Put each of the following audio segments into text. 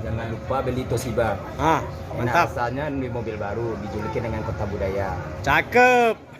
Jangan lupa beli Toshiba. Ah, Enak mantap. rasanya di mobil baru, dijuluki dengan kota budaya. Cakep.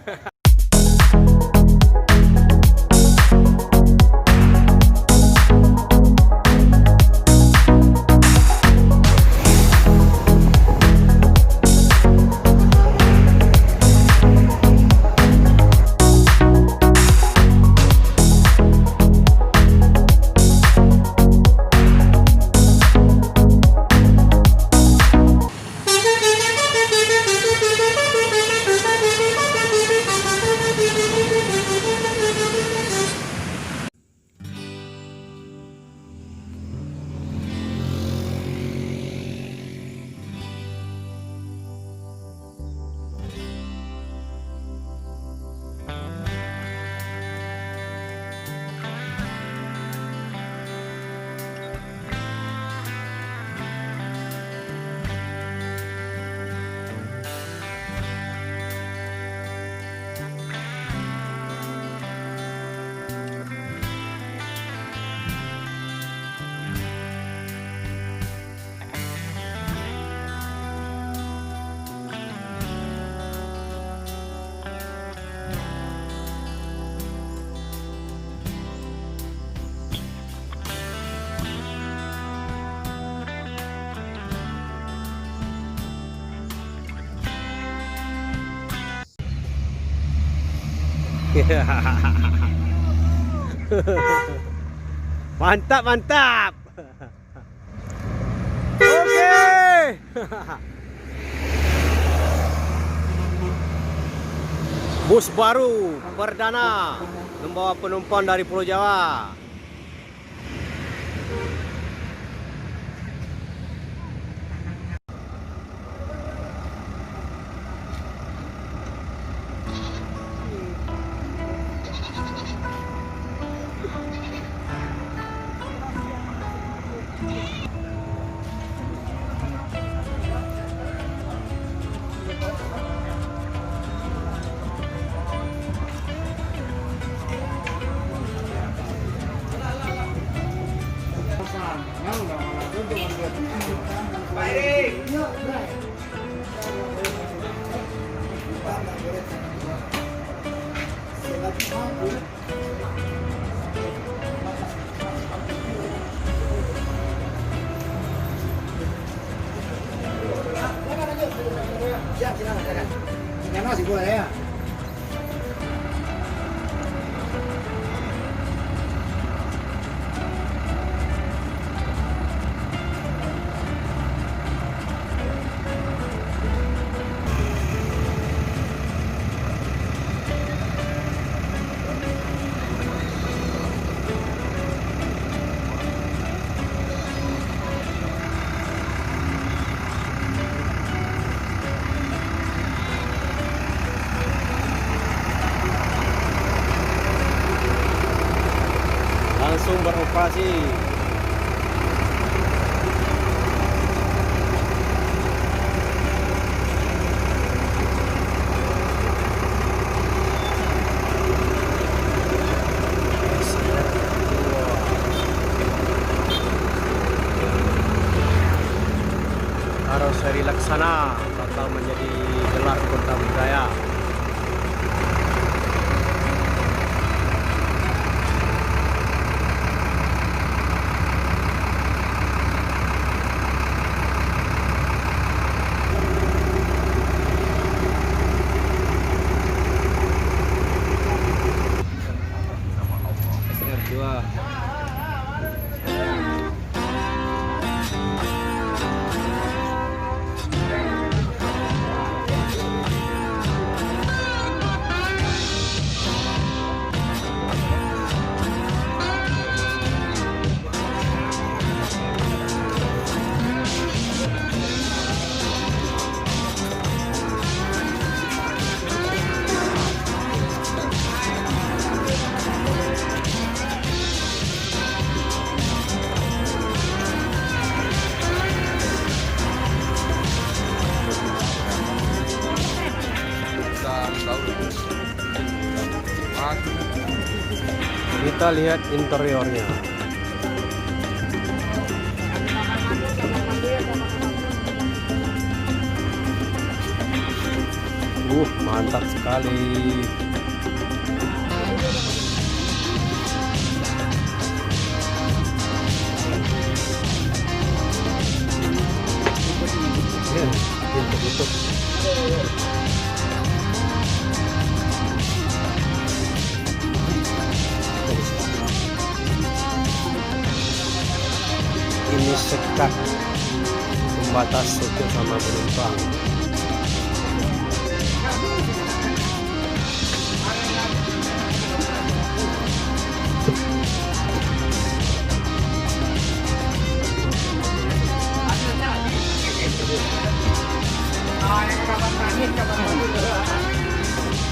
Mantap, mantap. Oke. Bus baru perdana membawa penumpang dari Pulau Jawa. Nasi boleh ya. Langsung beroperasi. Karoseri Laksana bakal menjadi gelar kota budaya. SR2. Kita lihat interiornya. Mantap sekali. Tutup. Ini sekat pembatas supir sama penumpang.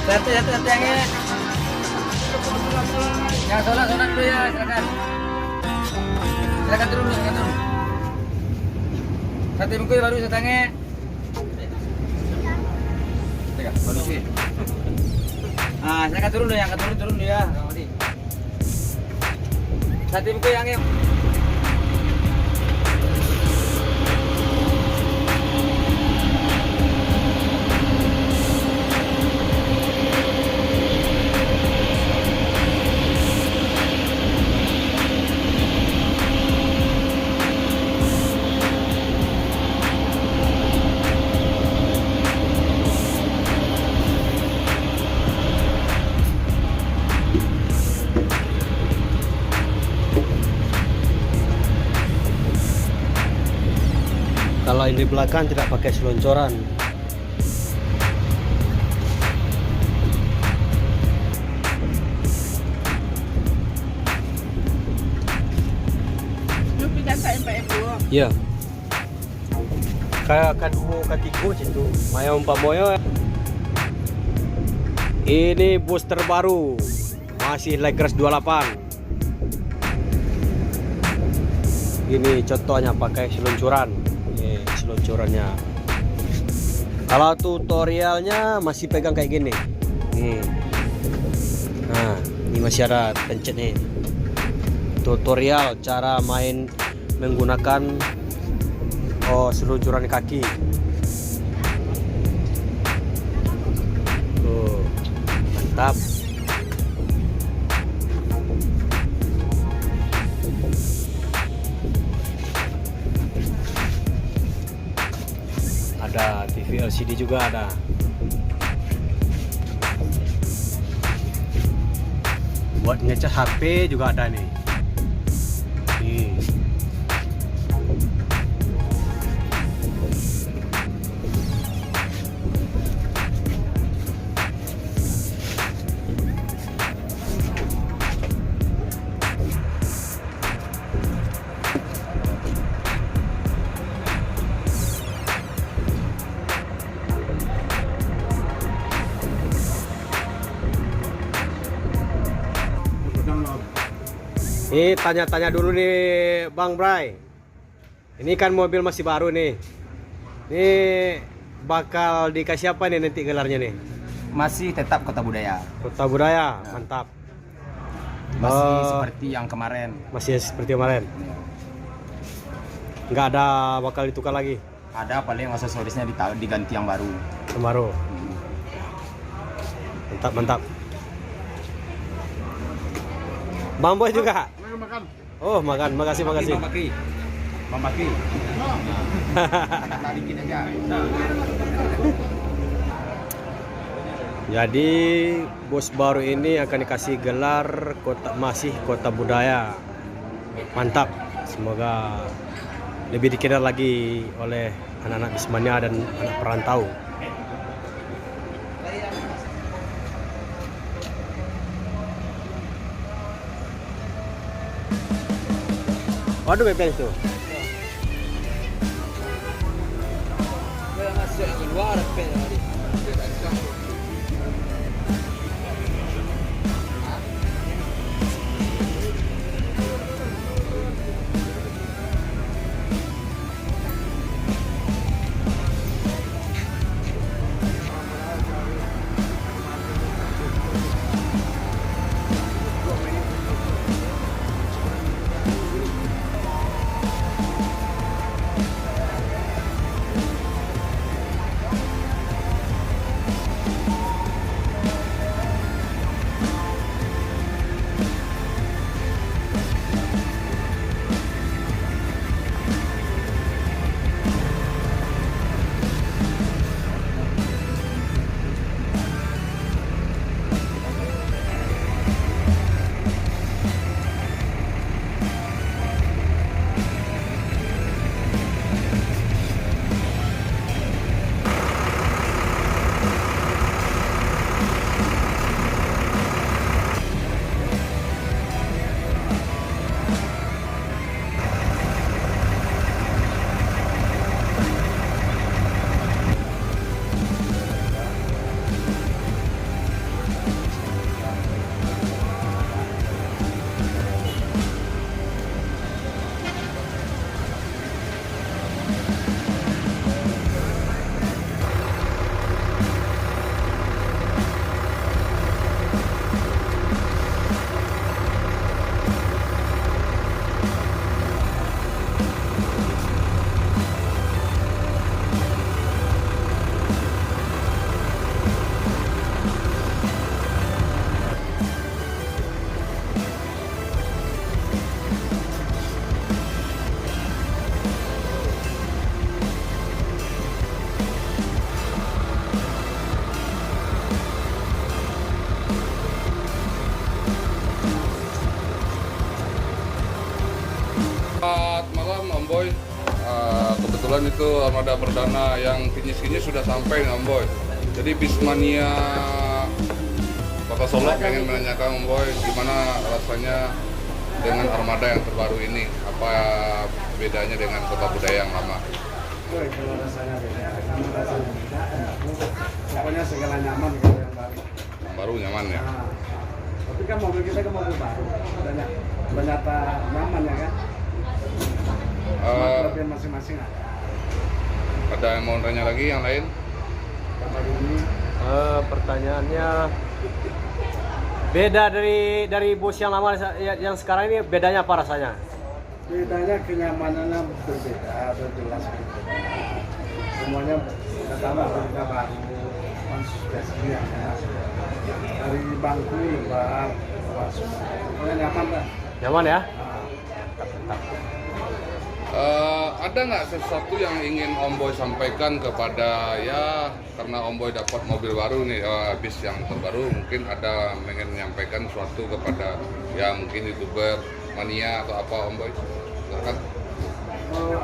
Satu yang ini. Yang sholat dulu ya, silakan. Silakan turun dulu, silakan turun. Satu bungkus baru setengah. Tiga, baru sih. Ah, silakan turun dulu, yang turun dulu ya, Kang Odi. Satu bungkus yang ini. Kalau yang di belakang tidak pakai seloncoran. Iya. Kayak kadmu katiku situ. Maya umpamoyo. Ini bus terbaru. Masih Legras 28. Ini contohnya pakai seluncuran. Seluncurannya. Kalau tutorialnya masih pegang kayak gini. Nih. Nah, ini masih ada pencet nih. Tutorial cara main menggunakan seluncuran kaki. Tuh, mantap. Ada TV LCD juga ada. Buat ngecas HP juga ada nih. Nih. Ini tanya-tanya dulu nih Bang Bray. Ini kan mobil masih baru nih. Ini bakal dikasih apa nih nanti gelarnya nih? Masih tetap Kota Budaya. Kota Budaya, mantap. Masih seperti yang kemarin. Masih seperti kemarin. Nggak ada bakal ditukar lagi. Ada paling aksesorisnya diganti yang baru. Yang baru. Mantap, mantap. Bang Boy juga. Makan. Oh, makan. Makasih. Bang Baki. Nah, dikit aja. Jadi bus baru ini akan dikasih gelar Kota Budaya. Mantap. Semoga lebih dikenal lagi oleh anak-anak Bismania dan anak perantau. Waduh, bebel itu. kebetulan itu armada perdana yang kinyis-kinyis sudah sampai nih Om Boy. Jadi Bismania Kota Solo pengen menanyakan Om Boy gimana rasanya dengan armada yang terbaru ini, apa bedanya dengan Kota Budaya yang lama? Kalau rasanya beda, sama rasanya beda. Pokoknya segala nyaman kalau yang baru. Yang baru nyaman ya? Nah, tapi kan mobil kita kan mobil baru, banyak nyaman ya kan? Kelebihan masing-masing ada. Ada yang mau tanya lagi yang lain? Yang baru ini Pertanyaannya beda dari bus yang lama yang sekarang ini, bedanya apa rasanya? bedanya kenyamanannya berbeda, jelas gitu. Semuanya pertama kita baru, konsistensinya dari bangku lebar, pokoknya nyaman lah. Nyaman ya? Ada nggak sesuatu yang ingin Om Boy sampaikan kepada ya, karena Om Boy dapat mobil baru nih, bis yang terbaru, mungkin ada ingin menyampaikan sesuatu kepada ya mungkin YouTuber mania atau apa Om Boy? Silakan.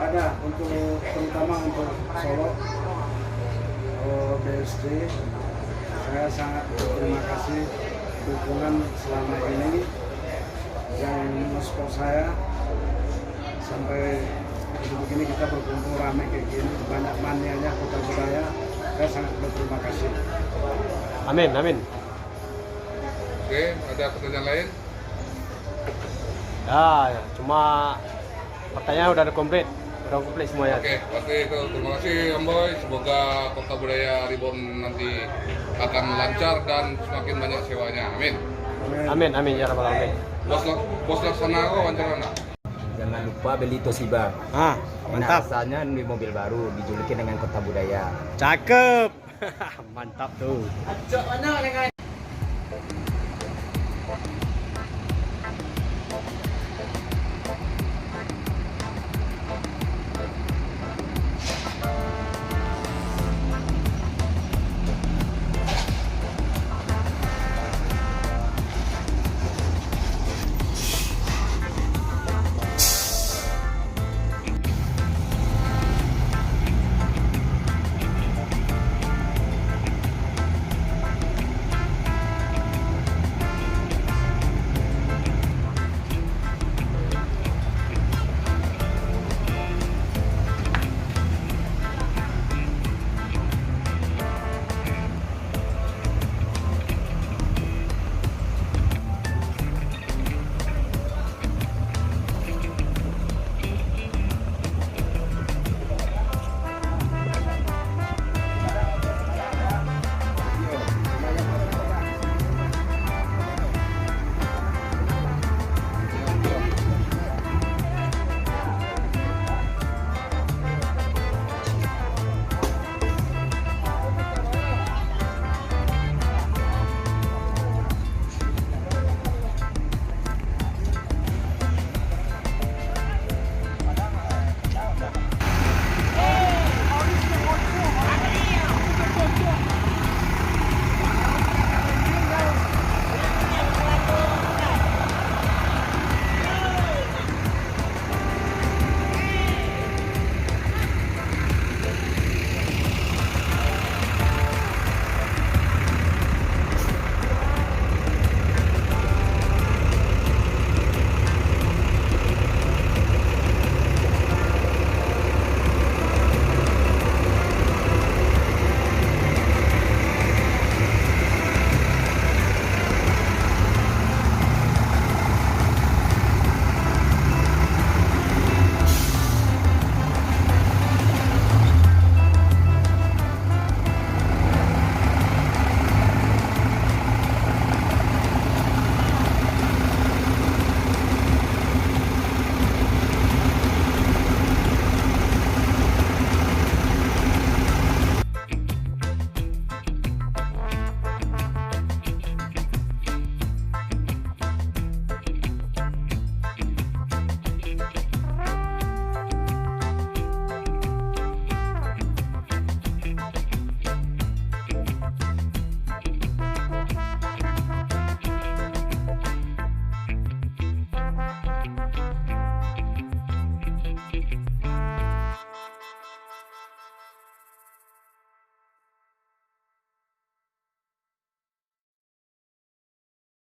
Ada untuk terutama untuk Solo, BSD, saya sangat berterima kasih dukungan selama ini yang mensupport saya sampai begini kita berkumpul ramai kayak gini, banyak manianya Kota Budaya. Saya sangat berterima kasih. Amin, amin. Oke, ada pertanyaan lain? Ya, cuma pertanyaan udah komplit semuanya. Oke, berarti itu terima kasih Om Boy. Semoga Kota Budaya Reborn nanti akan lancar dan semakin banyak sewanya. Amin. Amin, amin ya rabbal alamin. Bos laksana kok wawancara nggak? Jangan lupa beli Toshiba. Mantap. Rasanya di mobil baru dijulukin dengan Kota Budaya. Cakep. Mantap tuh.